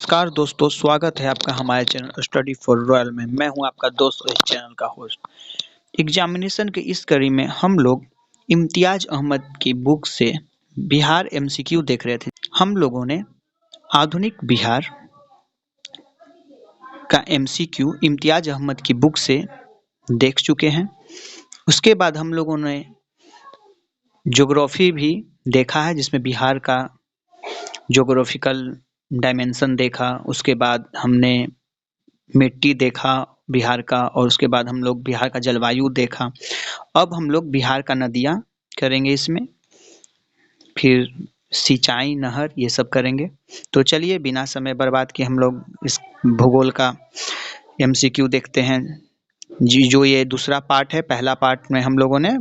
नमस्कार दोस्तों, स्वागत है आपका हमारे चैनल स्टडी फॉर रॉयल में। मैं हूं आपका दोस्त और इस चैनल का होस्ट। एग्जामिनेशन के इस कड़ी में हम लोग इम्तियाज अहमद की बुक से बिहार एमसीक्यू देख रहे थे। हम लोगों ने आधुनिक बिहार का एमसीक्यू इम्तियाज अहमद की बुक से देख चुके हैं। उसके बाद हम लोगों ने ज्योग्राफी भी देखा है, जिसमें बिहार का ज्योग्राफिकल डायमेंशन देखा। उसके बाद हमने मिट्टी देखा बिहार का, और उसके बाद हम लोग बिहार का जलवायु देखा। अब हम लोग बिहार का नदियाँ करेंगे इसमें, फिर सिंचाई, नहर, ये सब करेंगे। तो चलिए बिना समय बर्बाद किए हम लोग इस भूगोल का एमसीक्यू देखते हैं जी। जो ये दूसरा पार्ट है, पहला पार्ट में हम लोगों ने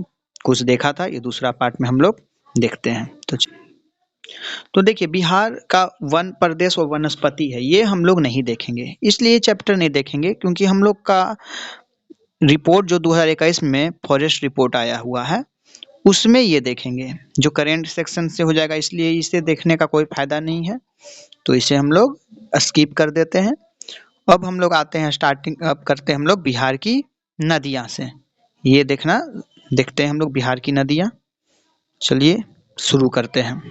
कुछ देखा था, ये दूसरा पार्ट में हम लोग देखते हैं। तो देखिए, बिहार का वन प्रदेश और वनस्पति है, ये हम लोग नहीं देखेंगे, इसलिए ये चैप्टर नहीं देखेंगे, क्योंकि हम लोग का रिपोर्ट जो 2021 में फॉरेस्ट रिपोर्ट आया हुआ है उसमें ये देखेंगे, जो करेंट सेक्शन से हो जाएगा, इसलिए इसे देखने का कोई फायदा नहीं है। तो इसे हम लोग स्किप कर देते हैं। अब हम लोग आते हैं अब करते हैं हम लोग बिहार की नदियाँ से। ये देखते हैं हम लोग बिहार की नदियाँ। चलिए शुरू करते हैं।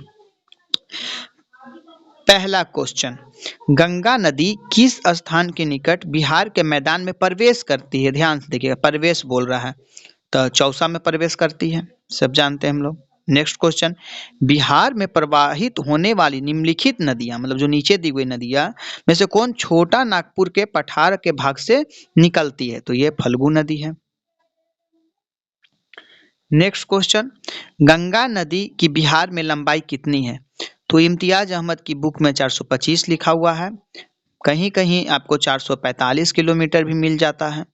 पहला क्वेश्चन, गंगा नदी किस स्थान के निकट बिहार के मैदान में प्रवेश करती है? ध्यान से देखिएगा, प्रवेश बोल रहा है, तो चौसा में प्रवेश करती है, सब जानते हैं हम लोग। नेक्स्ट क्वेश्चन, बिहार में प्रवाहित होने वाली निम्नलिखित नदियां, मतलब जो नीचे दी हुई नदियां में से कौन छोटा नागपुर के पठार के भाग से निकलती है? तो ये फल्गु नदी है। नेक्स्ट क्वेश्चन, गंगा नदी की बिहार में लंबाई कितनी है? तो इम्तियाज अहमद की बुक में 425 लिखा हुआ है, कहीं कहीं आपको 445 किलोमीटर भी मिल जाता है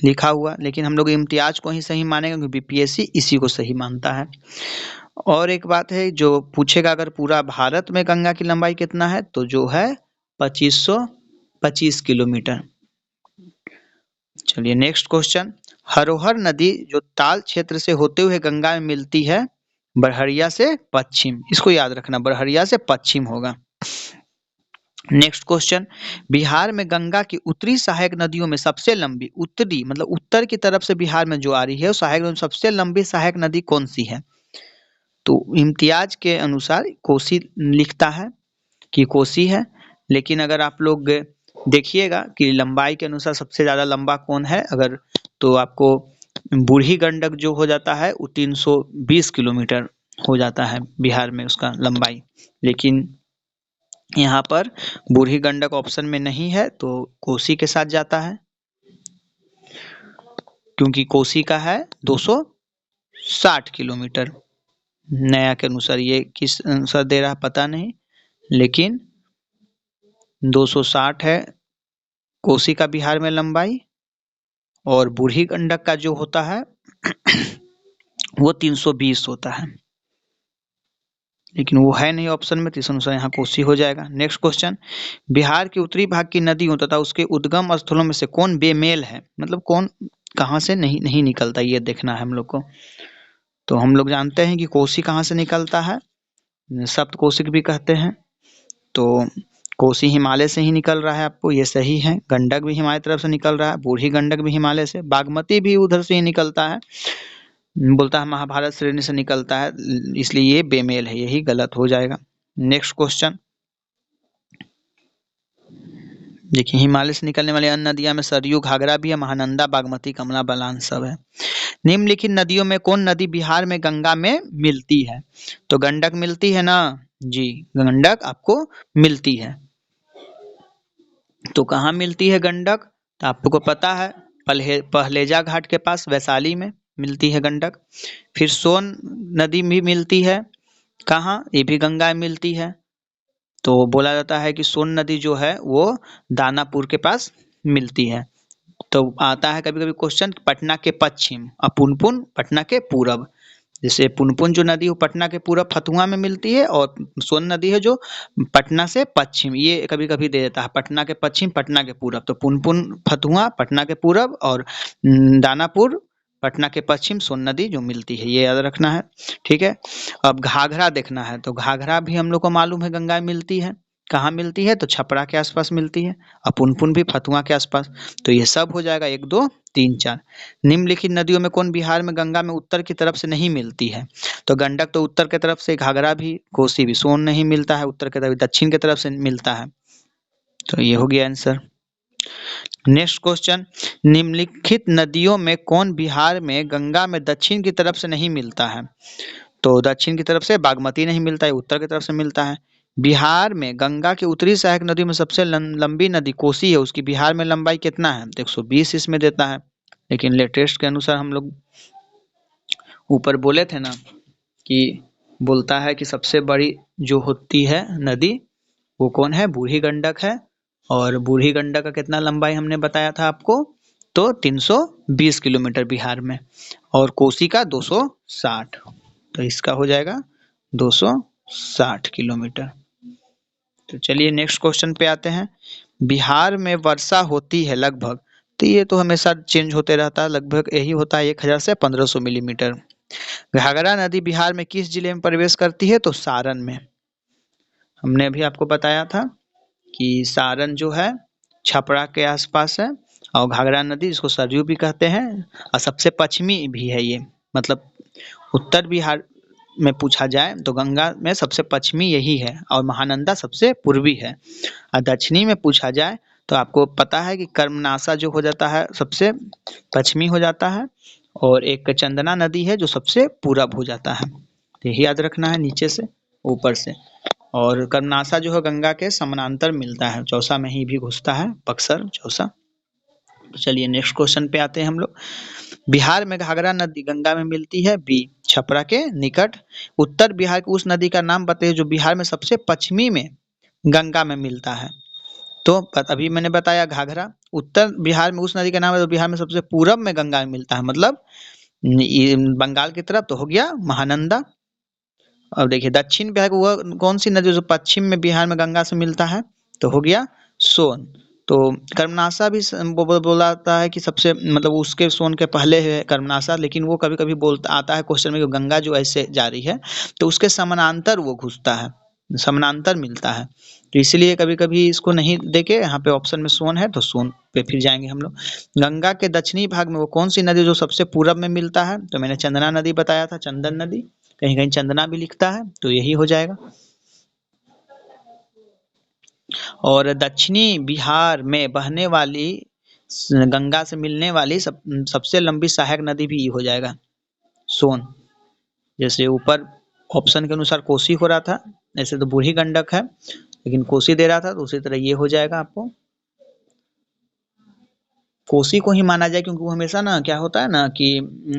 लिखा हुआ, लेकिन हम लोग इम्तियाज को ही सही मानेंगे क्योंकि बीपीएससी इसी को सही मानता है। और एक बात है, जो पूछेगा अगर पूरा भारत में गंगा की लंबाई कितना है, तो जो है 2525 किलोमीटर। चलिए नेक्स्ट क्वेश्चन, हरोहर नदी जो ताल क्षेत्र से होते हुए गंगा में मिलती है बड़हरिया से पश्चिम, इसको याद रखना, बड़हरिया से पश्चिम होगा। नेक्स्ट क्वेश्चन, बिहार में गंगा की उत्तरी सहायक नदियों में सबसे लंबी, उत्तरी मतलब उत्तर की तरफ से बिहार में जो आ रही है उस सहायक नदी, सबसे लंबी सहायक नदी कौन सी है? तो इम्तियाज के अनुसार कोसी लिखता है कि कोसी है, लेकिन अगर आप लोग देखिएगा कि लंबाई के अनुसार सबसे ज़्यादा लंबा कौन है, अगर तो आपको बूढ़ी गंडक जो हो जाता है वो 320 किलोमीटर हो जाता है बिहार में उसका लंबाई, लेकिन यहाँ पर बूढ़ी गंडक ऑप्शन में नहीं है, तो कोसी के साथ जाता है, क्योंकि कोसी का है 260 किलोमीटर। नया के अनुसार, ये किस अनुसार दे रहा पता नहीं, लेकिन 260 है कोसी का बिहार में लंबाई, और बूढ़ी गंडक का जो होता है वो 320 होता है, लेकिन वो है नहीं ऑप्शन में, तो इस अनुसार यहाँ कोसी हो जाएगा। नेक्स्ट क्वेश्चन, बिहार के उत्तरी भाग की नदियों तथा उसके उद्गम स्थलों में से कौन बेमेल है, मतलब कौन कहाँ से नहीं निकलता, ये देखना है हम लोग को। तो हम लोग जानते हैं कि कोसी कहाँ से निकलता है, सप्तकोशिक भी कहते हैं, तो कोसी हिमालय से ही निकल रहा है, आपको ये सही है। गंडक भी हिमालय तरफ से निकल रहा है, बूढ़ी गंडक भी हिमालय से, बागमती भी उधर से ही निकलता है, बोलता है महाभारत श्रेणी से निकलता है, इसलिए ये बेमेल है, यही गलत हो जाएगा। नेक्स्ट क्वेश्चन, देखिए, हिमालय से निकलने वाली अन्य नदियां में सरयू, घाघरा भी है, महानंदा, बागमती, कमला बलान सब है। निम्नलिखित नदियों में कौन नदी बिहार में गंगा में मिलती है? तो गंडक मिलती है ना जी, गंडक आपको मिलती है। तो कहाँ मिलती है गंडक? तो आपको पता है, पहलेजा घाट के पास वैशाली में मिलती है गंडक। फिर सोन नदी भी मिलती है, कहाँ? ये भी गंगा में मिलती है। तो बोला जाता है कि सोन नदी जो है वो दानापुर के पास मिलती है। तो आता है कभी कभी क्वेश्चन, पटना के पश्चिम और पुनपुन पटना के पूरब, जैसे पुनपुन जो नदी वो पटना के पूरब फतुहा में मिलती है, और सोन नदी है जो पटना से पश्चिम, ये कभी कभी दे देता है पटना के पश्चिम पटना के पूरब। तो पुनपुन फतुहा पटना के पूरब, और दानापुर पटना के पश्चिम, सोन नदी जो मिलती है, ये याद रखना है, ठीक है। अब घाघरा देखना है, तो घाघरा भी हम लोग को मालूम है गंगा में मिलती है, कहाँ मिलती है? तो छपरा के आसपास मिलती है, और पुनपुन भी फतुआ के आसपास। तो ये सब हो जाएगा 1, 2, 3, 4। निम्नलिखित नदियों में कौन बिहार में गंगा में उत्तर की तरफ से नहीं मिलती है? तो गंडक तो उत्तर की तरफ से, घाघरा भी, कोसी भी। सोन नहीं मिलता है उत्तर की तरफ, दक्षिण की तरफ से मिलता है। तो ये हो गया आंसर। नेक्स्ट क्वेश्चन, निम्नलिखित नदियों में कौन बिहार में गंगा में दक्षिण की तरफ से नहीं मिलता है? तो दक्षिण की तरफ से बागमती नहीं मिलता है, उत्तर की तरफ से मिलता है। बिहार में गंगा की उत्तरी सहायक नदियों में सबसे लंबी नदी कोसी है, उसकी बिहार में लंबाई कितना है? तो 120 इसमें देता है, लेकिन लेटेस्ट के अनुसार हम लोग ऊपर बोले थे ना कि बोलता है कि सबसे बड़ी जो होती है नदी वो कौन है? बूढ़ी गंडक है। और बूढ़ी गंडक का कितना लंबाई हमने बताया था आपको? तो 320 किलोमीटर बिहार में, और कोसी का 260। तो इसका हो जाएगा 260 किलोमीटर। तो चलिए नेक्स्ट क्वेश्चन पे आते हैं। बिहार में वर्षा होती है लगभग, तो ये तो हमेशा चेंज होते रहता है, लगभग यही होता है 1000 से 1500 मिलीमीटर। घाघरा नदी बिहार में किस जिले में प्रवेश करती है? तो सारण में। हमने अभी आपको बताया था कि सारण जो है छपरा के आसपास है, और घाघरा नदी जिसको सरयू भी कहते हैं, और सबसे पश्चिमी भी है ये। मतलब उत्तर बिहार में पूछा जाए तो गंगा में सबसे पश्चिमी यही है, और महानंदा सबसे पूर्वी है। और दक्षिणी में पूछा जाए तो आपको पता है कि कर्मनाशा जो हो जाता है सबसे पश्चिमी हो जाता है, और एक चंदना नदी है जो सबसे पूरब हो जाता है। तो यही याद रखना है नीचे से ऊपर से। और कर्मनाशा जो है गंगा के समानांतर मिलता है, चौसा में ही भी घुसता है, बक्सर चौसा। तो चलिए नेक्स्ट क्वेश्चन पे आते हैं हम लोग। बिहार में घाघरा नदी गंगा में मिलती है, बी छपरा के निकट। उत्तर बिहार की उस नदी का नाम बताइए जो बिहार में सबसे पश्चिमी में गंगा में मिलता है। तो अभी मैंने बताया घाघरा। उत्तर बिहार में उस नदी का नाम है जो बिहार में सबसे पूरब में गंगा में मिलता है, मतलब ये बंगाल की तरफ, तो हो गया महानंदा। अब देखिए दक्षिण बिहार की वह कौन सी नदी जो पश्चिम में बिहार में गंगा से मिलता है? तो हो गया सोन। तो कर्मनाशा भी बोलाता है कि सबसे, मतलब उसके सोन के पहले है कर्मनाशा, लेकिन वो कभी कभी बोलता आता है क्वेश्चन में कि गंगा जो ऐसे जा रही है तो उसके समानांतर वो घुसता है, समानांतर मिलता है। तो इसलिए कभी कभी इसको नहीं देके यहाँ पे ऑप्शन में सोन है तो सोन पे फिर जाएंगे हम लोग। गंगा के दक्षिणी भाग में वो कौन सी नदी जो सबसे पूरब में मिलता है? तो मैंने चंदना नदी बताया था, चंदन नदी, कहीं कहीं चंदना भी लिखता है, तो यही हो जाएगा। और दक्षिणी बिहार में बहने वाली गंगा से मिलने वाली सबसे लंबी सहायक नदी भी हो जाएगा सोन। जैसे ऊपर ऑप्शन के अनुसार कोसी हो रहा था, ऐसे तो बूढ़ी गंडक है, लेकिन कोसी दे रहा था, तो उसी तरह ये हो जाएगा आपको। कोसी को ही माना जाए क्योंकि वो हमेशा ना क्या होता है ना कि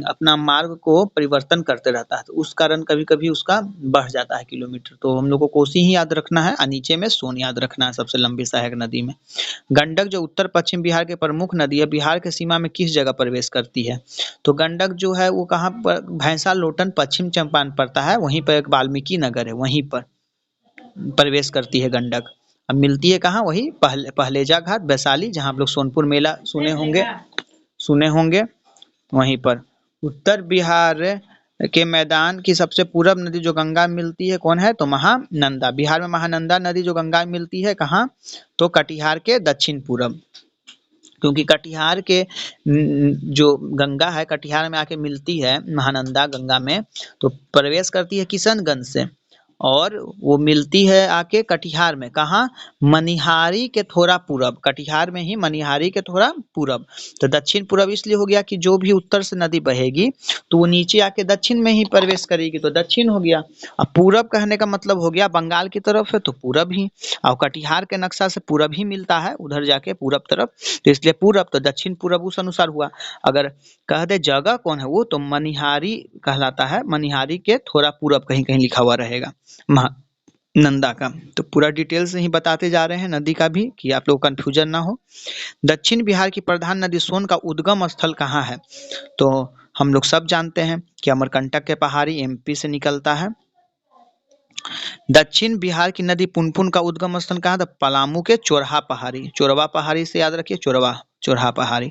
अपना मार्ग को परिवर्तन करते रहता है, तो उस कारण कभी कभी उसका बढ़ जाता है किलोमीटर। तो हम लोग को कोसी ही याद रखना है, और नीचे में सोन याद रखना है सबसे लंबी सहायक नदी में। गंडक जो उत्तर पश्चिम बिहार के प्रमुख नदी है, बिहार के सीमा में किस जगह प्रवेश करती है? तो गंडक जो है वो कहाँ पर? भैंसा लोटन पश्चिम चंपारण पड़ता है, वहीं पर एक वाल्मीकि नगर है, वहीं पर प्रवेश करती है गंडक। अब मिलती है कहाँ? वही पहलेजा घाट वैशाली, जहाँ आप लोग सोनपुर मेला सुने होंगे वहीं पर। उत्तर बिहार के मैदान की सबसे पूरब नदी जो गंगा में मिलती है कौन है? तो महानंदा। बिहार में महानंदा नदी जो गंगा में मिलती है कहाँ? तो कटिहार के दक्षिण पूरब, क्योंकि कटिहार के जो गंगा है कटिहार में आके मिलती है महानंदा गंगा में, तो प्रवेश करती है किशनगंज से, और वो मिलती है आके कटिहार में, कहाँ? मनिहारी के थोड़ा पूरब, कटिहार में ही मनिहारी के थोड़ा पूरब। तो दक्षिण पूरब इसलिए हो गया कि जो भी उत्तर से नदी बहेगी तो वो नीचे आके दक्षिण में ही प्रवेश करेगी, तो दक्षिण हो गया। अब पूरब कहने का मतलब हो गया बंगाल की तरफ है तो पूरब ही, और कटिहार के नक्शा से पूरब ही मिलता है उधर जाके पूरब तरफ, तो इसलिए पूरब। तो दक्षिण पूरब उस अनुसार हुआ। अगर कह दे जगह कौन है वो, तो मनिहारी कहलाता है, मनिहारी के थोड़ा पूरब कहीं कहीं लिखा हुआ रहेगा महानंदा का। तो पूरा डिटेल से ही बताते जा रहे हैं नदी का भी, कि आप लोग कंफ्यूजन ना हो। दक्षिण बिहार की प्रधान नदी सोन का उद्गम स्थल कहाँ है? तो हम लोग सब जानते हैं कि अमरकंटक के पहाड़ी एमपी से निकलता है। दक्षिण बिहार की नदी पुनपुन का उद्गम स्थल कहाँ था? पलामू के चोरहा पहाड़ी, चोरवा पहाड़ी से याद रखिए, चोरवा चोरहा पहाड़ी।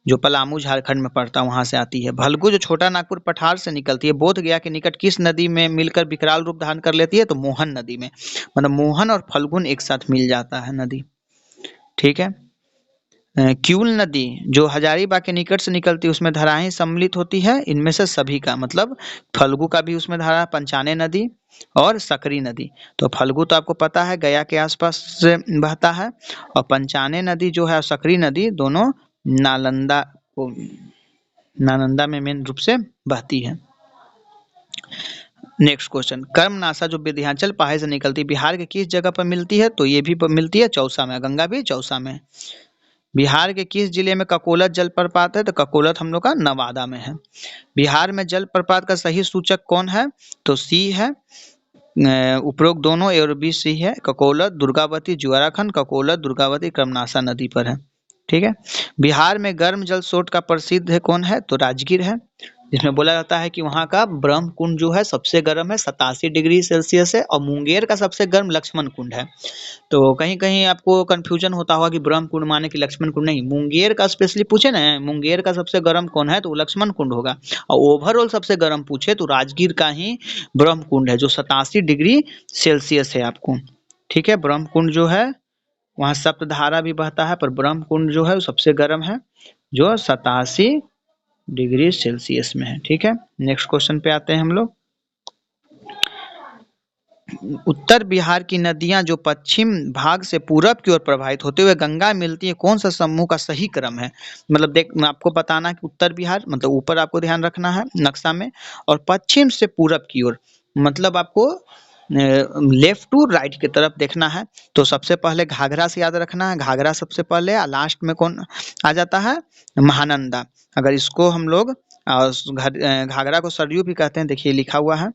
जो पलामू झारखंड में पड़ता है वहां से आती है। भलगू जो छोटा नागपुर पठार से निकलती है, बोध गया के निकट किस नदी में मिलकर विकराल रूप धारण कर लेती है? तो मोहन नदी में। मतलब मोहन और फल्गुन एक साथ मिल जाता है नदी। ठीक है। क्यूल नदी जो हजारीबाग के निकट से निकलती है उसमें धाराएं सम्मिलित होती है, इनमें से सभी का मतलब फल्गु का भी उसमें धारा, पंचाने नदी और सकरी नदी। तो फल्गु तो आपको पता है गया के आसपास से बहता है, और पंचाने नदी जो है सकरी नदी दोनों नालंदा को नालंदा में मेन रूप से बहती है। नेक्स्ट क्वेश्चन, कर्मनाशा जो विंध्याचल पहाड़ी से निकलती है बिहार के किस जगह पर मिलती है? तो ये भी मिलती है चौसा में, गंगा भी चौसा में। बिहार के किस जिले में ककोलत जलप्रपात है? तो ककोलत हम लोग का नवादा में है। बिहार में जलप्रपात का सही सूचक कौन है? तो सी है। उपरोक्त दोनों ए और बी सी है। ककोलत दुर्गावती ज्वाराखंड, ककोलत दुर्गावती कर्मनाशा नदी पर है। ठीक है। बिहार में गर्म जल स्रोत का प्रसिद्ध है कौन है? तो राजगीर है, जिसमें बोला जाता है कि वहाँ का ब्रह्म कुंड जो है सबसे गर्म है, 87 डिग्री सेल्सियस है, और मुंगेर का सबसे गर्म लक्ष्मण कुंड है। तो कहीं कहीं आपको कंफ्यूजन होता होगा कि ब्रह्म कुंड माने कि लक्ष्मण कुंड, नहीं, मुंगेर का स्पेशली पूछे ना, मुंगेर का सबसे गर्म कौन है? तो वो लक्ष्मण कुंड होगा। और ओवरऑल सबसे गर्म पूछे तो राजगीर का ही ब्रह्म कुंड है जो 87 डिग्री सेल्सियस है आपको। ठीक है। ब्रह्म कुंड जो है वहाँ सप्तधारा भी बहता है, पर ब्रह्म कुंड जो है वो सबसे गर्म है जो 87 डिग्री सेल्सियस में है। ठीक है। नेक्स्ट क्वेश्चन पे आते हैं हम लोग। उत्तर बिहार की नदियां जो पश्चिम भाग से पूरब की ओर प्रवाहित होते हुए गंगा मिलती है, कौन सा समूह का सही क्रम है? मतलब देख आपको बताना कि उत्तर बिहार मतलब ऊपर आपको ध्यान रखना है नक्शा में, और पश्चिम से पूरब की ओर मतलब आपको लेफ्ट टू राइट की तरफ देखना है। तो सबसे पहले घाघरा से याद रखना है, घाघरा सबसे पहले, लास्ट में कौन आ जाता है? महानंदा। अगर इसको हम लोग घाघरा को सरयू भी कहते हैं, देखिए लिखा हुआ है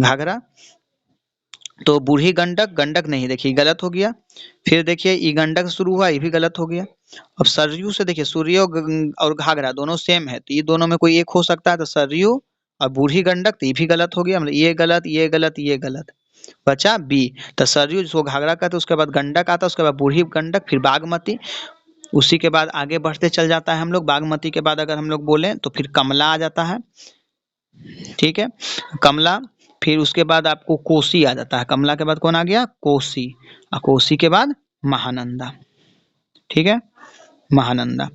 घाघरा। तो बूढ़ी गंडक, गंडक नहीं, देखिए गलत हो गया। फिर देखिए ई गंडक शुरू हुआ, ये भी गलत हो गया। अब सरयू से देखिए सूर्य और घाघरा दोनों सेम है, तो ये दोनों में कोई एक हो सकता है, तो सरयू और बूढ़ी गंडक, तो ये भी गलत हो गया। मतलब ये गलत, ये गलत, ये गलत, बचा बी। तो सरयू जिसको घाघरा कहते हैं, उसके बाद गंडक आता है, उसके बाद बूढ़ी गंडक, फिर बागमती, उसी के बाद आगे बढ़ते चल जाता है हम लोग। बागमती के बाद अगर हम लोग बोलें तो फिर कमला आ जाता है। ठीक है। कमला, फिर उसके बाद आपको कोसी आ जाता है। कमला के बाद कौन आ गया? कोसी। और कोसी के बाद महानंदा। ठीक है। महानंदा।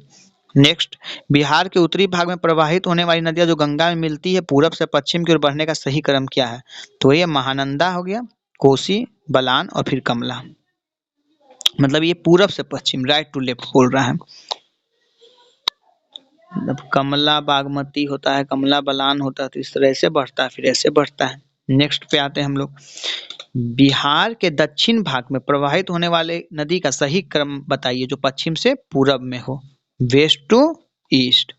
नेक्स्ट, बिहार के उत्तरी भाग में प्रवाहित होने वाली नदियां जो गंगा में मिलती है पूरब से पश्चिम की ओर बढ़ने का सही क्रम क्या है? तो ये महानंदा हो गया, कोसी, बलान और फिर कमला। मतलब ये पूरब से पश्चिम, राइट टू लेफ्ट बोल रहा है। मतलब कमला बागमती होता है, कमला बलान होता है, तो इस तरह से बढ़ता है, फिर ऐसे बढ़ता है। नेक्स्ट पे आते हैं हम लोग। बिहार के दक्षिण भाग में प्रवाहित होने वाले नदी का सही क्रम बताइए जो पश्चिम से पूरब में हो। वेस्ट टू ईस्ट,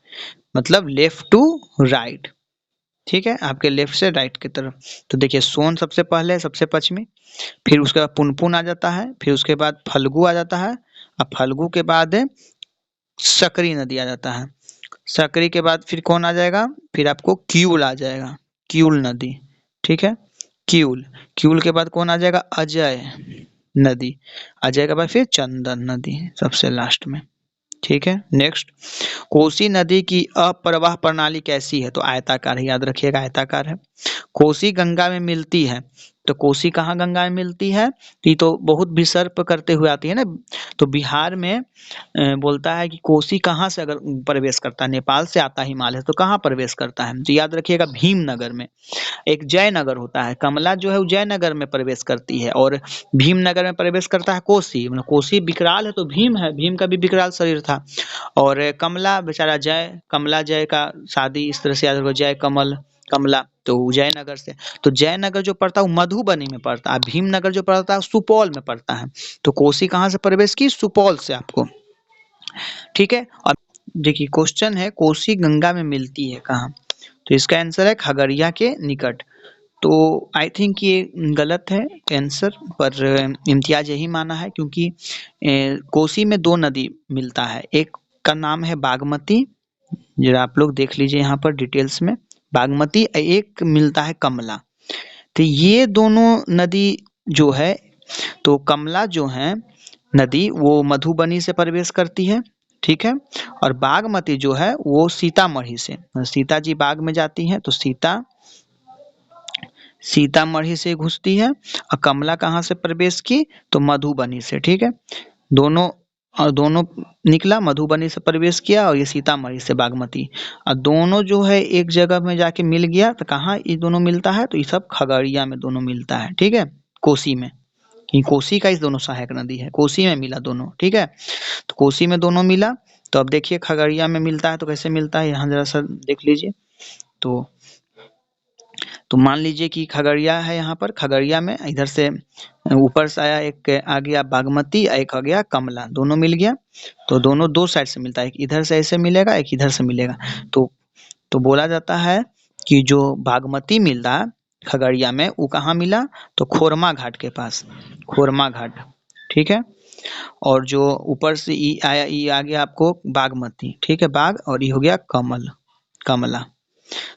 मतलब लेफ्ट टू राइट। ठीक है, आपके लेफ्ट से राइट की तरफ। तो देखिए सोन सबसे पहले, सबसे पश्चिमी, फिर उसके बाद पुनपुन आ जाता है, फिर उसके बाद फल्गु आ जाता है, और फल्गु के बाद सकरी नदी आ जाता है। सकरी के बाद फिर कौन आ जाएगा? फिर आपको क्यूल आ जाएगा, क्यूल नदी। ठीक है। क्यूल, क्यूल के बाद कौन आ जाएगा? अजय नदी। अजय के बाद फिर चंदन नदी सबसे लास्ट में। ठीक है। नेक्स्ट, कोसी नदी की अप्रवाह प्रणाली कैसी है? तो आयताकार है, याद रखिएगा आयताकार है। कोसी गंगा में मिलती है, तो कोसी कहाँ गंगा में मिलती है? तो ये तो बहुत विसर्प करते हुए आती है ना। तो बिहार में बोलता है कि कोसी कहाँ से अगर प्रवेश करता है, नेपाल से आता है हिमालय, तो कहाँ प्रवेश करता है? तो याद रखिएगा भीमनगर में। एक जयनगर होता है, कमला जो है वो जयनगर में प्रवेश करती है, और भीमनगर में प्रवेश करता है कोसी। मतलब कोसी विकराल है तो भीम है, भीम का भी विकराल शरीर था। और कमला बेचारा जय, कमला जय का शादी इस तरह से याद रखो, जय कमल कमला, तो जयनगर से। तो जयनगर जो पड़ता है वो मधुबनी में पड़ता है, भीमनगर जो पड़ता है सुपौल में पड़ता है। तो कोसी कहाँ से प्रवेश की? सुपौल से आपको। ठीक है। और देखिए क्वेश्चन है कोसी गंगा में मिलती है कहाँ? तो इसका आंसर है खगड़िया के निकट। तो आई थिंक ये गलत है आंसर, पर इम्तियाज यही माना है, क्योंकि कोसी में दो नदी मिलता है, एक का नाम है बागमती, जरा आप लोग देख लीजिए यहाँ पर डिटेल्स में, बागमती, एक मिलता है कमला। तो ये दोनों नदी जो है, तो कमला जो है नदी वो मधुबनी से प्रवेश करती है, ठीक है। और बागमती जो है वो सीतामढ़ी से, सीता जी बाग में जाती हैं तो सीतामढ़ी से घुसती है। और कमला कहाँ से प्रवेश की, तो मधुबनी से, ठीक है। दोनों दोनों निकला, मधुबनी से प्रवेश किया और ये सीतामढ़ी से बागमती। और दोनों जो है एक जगह में जाके मिल गया, तो कहाँ ये दोनों मिलता है, तो ये सब खगड़िया में दोनों मिलता है, ठीक है, कोसी में। कि कोसी का इस दोनों सहायक नदी है, कोसी में मिला दोनों, ठीक है। तो कोसी में दोनों मिला, तो अब देखिए खगड़िया में मिलता है तो कैसे मिलता है, यहाँ जरा सा देख लीजिए। तो मान लीजिए कि खगड़िया है, यहाँ पर खगड़िया में इधर से ऊपर से आया, एक आ गया बागमती, एक आ गया कमला, दोनों मिल गया। तो दोनों दो साइड से मिलता है, एक इधर से ऐसे मिलेगा, एक इधर से मिलेगा। तो बोला जाता है कि जो बागमती मिला खगड़िया में, वो कहाँ मिला, तो खोरमा घाट के पास, खोरमा घाट, ठीक है। और जो ऊपर से ई आया, ई आ गया आपको बागमती, ठीक है, बाग, और ये हो गया कमला।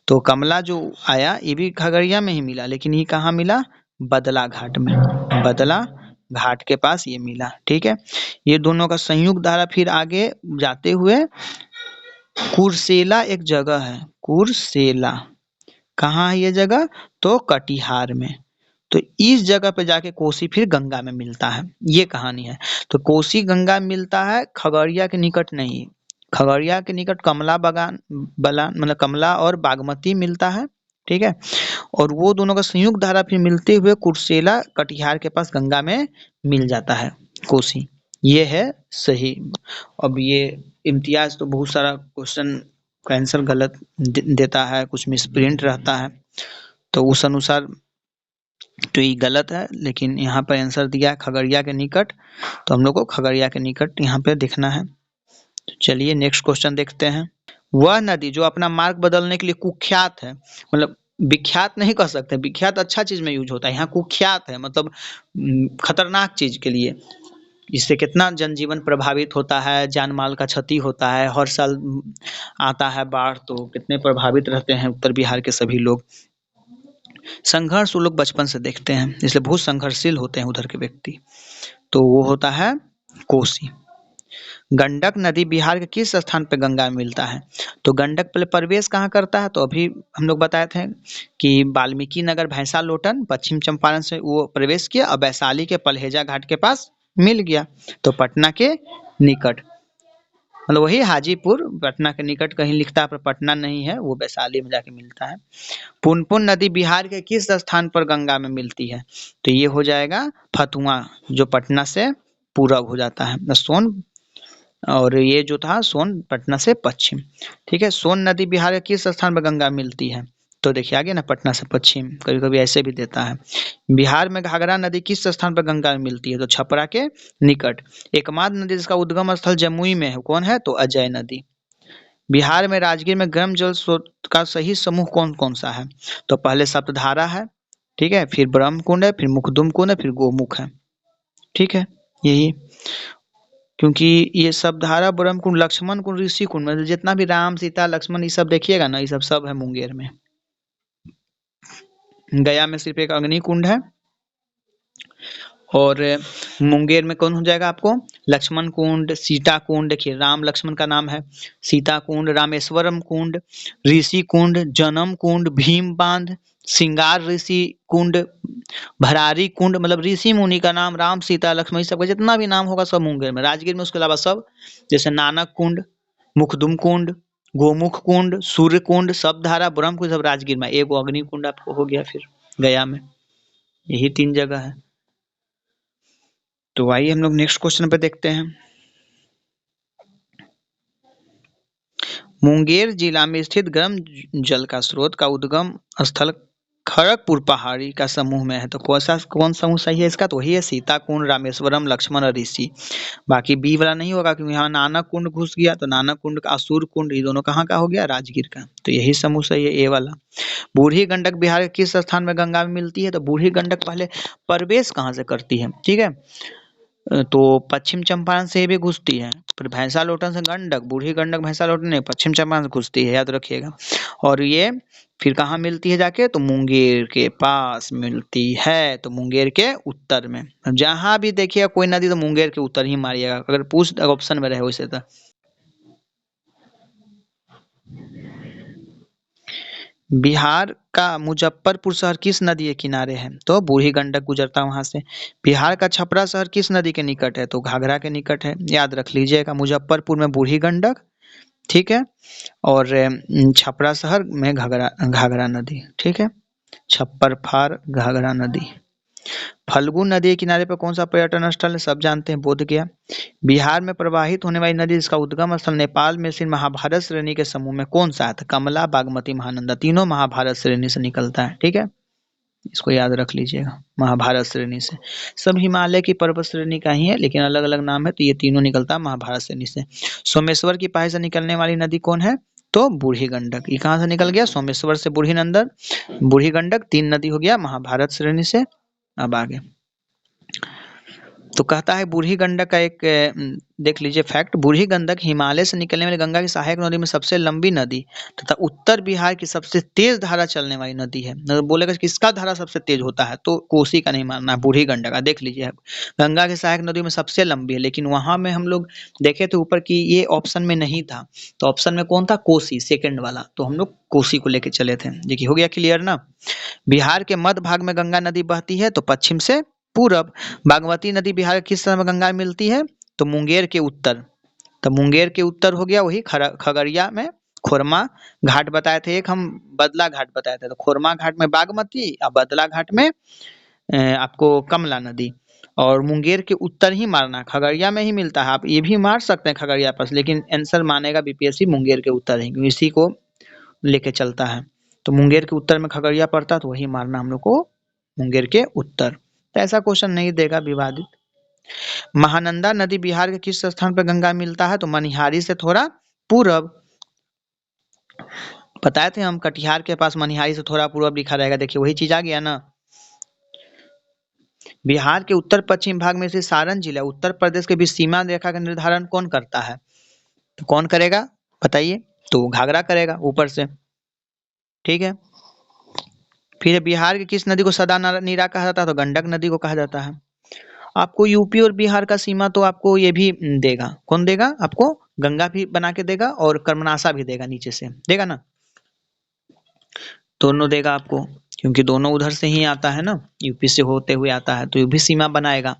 तो कमला जो आया ये भी खगड़िया में ही मिला, लेकिन ये कहाँ मिला, बदला घाट में, बदला घाट के पास ये मिला, ठीक है। ये दोनों का संयुक्त धारा फिर आगे जाते हुए कुर्सेला एक जगह है, कुर्सेला, कहाँ है ये जगह, तो कटिहार में। तो इस जगह पे जाके कोसी फिर गंगा में मिलता है, ये कहानी है। तो कोसी गंगा में मिलता है, खगड़िया के निकट नहीं, खगड़िया के निकट कमला बगान बलान मतलब कमला और बागमती मिलता है, ठीक है। और वो दोनों का संयुक्त धारा फिर मिलते हुए कुर्सेला कटिहार के पास गंगा में मिल जाता है, कोसी। ये है सही। अब ये इम्तियाज तो बहुत सारा क्वेश्चन का आंसर गलत देता है, कुछ मिसप्रिंट रहता है, तो उस अनुसार तो ये गलत है। लेकिन यहाँ पर आंसर दिया है खगड़िया के निकट, तो हम लोग को खगड़िया के निकट यहाँ पे देखना है। तो चलिए नेक्स्ट क्वेश्चन देखते हैं। वह नदी जो अपना मार्ग बदलने के लिए कुख्यात है, मतलब विख्यात नहीं कह सकते, विख्यात अच्छा चीज में यूज होता है, यहाँ कुख्यात है, मतलब खतरनाक चीज के लिए। इससे कितना जनजीवन प्रभावित होता है, जान माल का क्षति होता है, हर साल आता है बाढ़, तो कितने प्रभावित रहते हैं उत्तर बिहार के सभी लोग। संघर्ष वो लोग बचपन से देखते हैं, इसलिए बहुत संघर्षशील होते हैं उधर के व्यक्ति। तो वो होता है कोसी। गंडक नदी बिहार के किस स्थान पे गंगा में मिलता है, तो गंडक पहले प्रवेश कहाँ करता है, तो अभी हम लोग बताए थे कि वाल्मीकि नगर भैंसा लोटन पश्चिम चंपारण से वो प्रवेश किया और वैशाली के पलहेजा घाट के पास मिल गया, तो पटना के निकट, मतलब वही हाजीपुर पटना के निकट कहीं लिखता है पर पटना नहीं है, वो वैशाली में जाके मिलता है। पुनपुन नदी बिहार के किस स्थान पर गंगा में मिलती है, तो ये हो जाएगा फतुआ, जो पटना से पूरब हो जाता है, सोन, और ये जो था सोन पटना से पश्चिम, ठीक है। सोन नदी बिहार के किस स्थान पर गंगा में मिलती है, तो देखिए आगे ना पटना से पश्चिम, कभी कभी ऐसे भी देता है। बिहार में घाघरा नदी किस स्थान पर गंगा में मिलती है, तो छपरा के निकट। एकमात्र नदी जिसका उद्गम स्थल जमुई में है, कौन है, तो अजय नदी। बिहार में राजगीर में गर्म जल स्रोत का सही समूह कौन कौन सा है, तो पहले सप्तधारा है, ठीक है, फिर ब्रह्म कुंड है, फिर मुखदुम कुंड है, फिर गोमुख है, ठीक है। यही, क्योंकि ये सप्तधारा, ब्रह्म कुंड, लक्ष्मण कुंड, ऋषि कुंड, मतलब जितना भी राम सीता लक्ष्मण ये सब देखिएगा ना, ये सब सब है मुंगेर में। गया में सिर्फ एक अग्नि कुंड है, और मुंगेर में कौन हो जाएगा आपको, लक्ष्मण कुंड, सीता कुंड, देखिए राम लक्ष्मण का नाम है, सीता कुंड, रामेश्वरम कुंड, ऋषि कुंड, जनम कुंड, भीम बांध, सिंगार ऋषि कुंड, भरारी कुंड, मतलब ऋषि मुनि का नाम, राम सीता लक्ष्मण सबका जितना भी नाम होगा सब मुंगेर में, राजगीर में उसके अलावा सब, जैसे नानक कुंड, मुखदुम कुंड, गोमुख कुंड, सूर्य कुंड, सप्तधारा, ब्रह्म कुंड, सब राजगीर में। एक अग्नि कुंड आपको हो गया फिर गया में। यही 3 जगह है। तो आइए हम लोग नेक्स्ट क्वेश्चन पे देखते हैं। मुंगेर जिला में स्थित गर्म जल का स्रोत का उद्गम स्थल खड़गपुर पहाड़ी का समूह में है, तो कौन समूह सही है इसका, तो वही है सीता कुंड, रामेश्वरम, लक्ष्मण और ऋषि। बाकी बी वाला नहीं होगा, क्योंकि यहाँ नानक कुंड घुस गया, तो नानक कुंड का, असुर कुंड, ये दोनों कहाँ का हो गया, राजगीर का, तो यही समूह सही है, ए वाला। बूढ़ी गंडक बिहार के किस स्थान में गंगा में मिलती है, तो बूढ़ी गंडक पहले प्रवेश कहाँ से करती है, ठीक है, तो पश्चिम चंपारण से भी घुसती है, फिर भैंसा लोटन से गंडक, बूढ़ी गंडक भैंसा लोटन नहीं, पश्चिम चंपारण से घुसती है, याद रखिएगा। और ये फिर कहाँ मिलती है जाके, तो मुंगेर के पास मिलती है, तो मुंगेर के उत्तर में। जहां भी देखिएगा कोई नदी तो मुंगेर के उत्तर ही मारिएगा, अगर पूछ ऑप्शन में रहे वैसे तो। बिहार का मुजफ्फरपुर शहर किस नदी के किनारे है? तो बूढ़ी गंडक गुजरता है वहां से। बिहार का छपरा शहर किस नदी के निकट है? तो घाघरा के निकट है, याद रख लीजिएगा। मुजफ्फरपुर में बूढ़ी गंडक, ठीक है, और छपरा शहर में घाघरा घाघरा नदी, ठीक है। छप्पर फार घाघरा नदी। फल्गु नदी के किनारे पर कौन सा पर्यटन स्थल है? सब जानते हैं, बोध गया। बिहार में प्रवाहित होने वाली नदी जिसका उद्गम स्थल नेपाल में स्थित महाभारत श्रेणी के समूह में कौन सा है? तो कमला, बागमती, महानंदा, तीनों महाभारत श्रेणी से निकलता है, ठीक है। इसको याद रख लीजिएगा, महाभारत श्रेणी से। सब हिमालय की पर्वत श्रेणी का ही है, लेकिन अलग अलग नाम है, तो ये तीनों निकलता है महाभारत श्रेणी से। सोमेश्वर की पाए से निकलने वाली नदी कौन है? तो बूढ़ी गंडक। ये कहाँ से निकल गया? सोमेश्वर से बूढ़ी नंदन, बूढ़ी गंडक, तीन नदी हो गया महाभारत श्रेणी से। अब आगे तो कहता है बूढ़ी गंडक का एक देख लीजिए फैक्ट। बूढ़ी गंडक हिमालय से निकलने वाली गंगा की सहायक नदी में सबसे लंबी नदी तथा उत्तर बिहार की सबसे तेज धारा चलने वाली नदी है। बोलेगा किसका धारा सबसे तेज होता है? तो कोसी का नहीं मानना, बूढ़ी गंडक का। देख लीजिए गंगा की सहायक नदी में सबसे लंबी है, लेकिन वहां में हम लोग देखे थे ऊपर की ये ऑप्शन में नहीं था, तो ऑप्शन में कौन था? कोसी, सेकेंड वाला, तो हम लोग कोसी को लेके चले थे। देखिए हो गया क्लियर ना। बिहार के मध्य भाग में गंगा नदी बहती है, तो पश्चिम से पूरब। बागमती नदी बिहार के किस समय गंगा में मिलती है? तो मुंगेर के उत्तर। तो मुंगेर के उत्तर हो गया वही खगड़िया में खोरमा घाट बताए थे, एक हम बदला घाट बताए थे। तो खोरमा घाट में बागमती और बदला घाट में आपको कमला नदी। और मुंगेर के उत्तर ही मारना, खगड़िया में ही मिलता है। आप ये भी मार सकते हैं खगड़िया पास, लेकिन आंसर मानेगा बीपीएससी मुंगेर के उत्तर ही, क्योंकि इसी को लेके चलता है। तो मुंगेर के उत्तर में खगड़िया पड़ता, तो वही मारना हम लोग को, मुंगेर के उत्तर। तो ऐसा क्वेश्चन नहीं देगा विवादित। महानंदा नदी बिहार के किस स्थान पर गंगा मिलता है? तो मनिहारी से थोड़ा पूरब। बताए थे हम, कटिहार के पास मनिहारी से थोड़ा पूरब लिखा रहेगा। देखिए वही चीज आ गया ना। बिहार के उत्तर पश्चिम भाग में से सारण जिला उत्तर प्रदेश के बीच सीमा रेखा का निर्धारण कौन करता है? तो कौन करेगा बताइए? तो घाघरा करेगा ऊपर से, ठीक है। फिर बिहार की किस नदी को सदा नीरा कहा जाता है? तो गंडक नदी को कहा जाता है। आपको यूपी और बिहार का सीमा तो आपको ये भी देगा, कौन देगा आपको? गंगा भी बना के देगा और कर्मनाशा भी देगा, नीचे से देगा ना, दोनों देगा आपको, क्योंकि दोनों उधर से ही आता है ना, यूपी से होते हुए आता है, तो ये भी सीमा बनाएगा,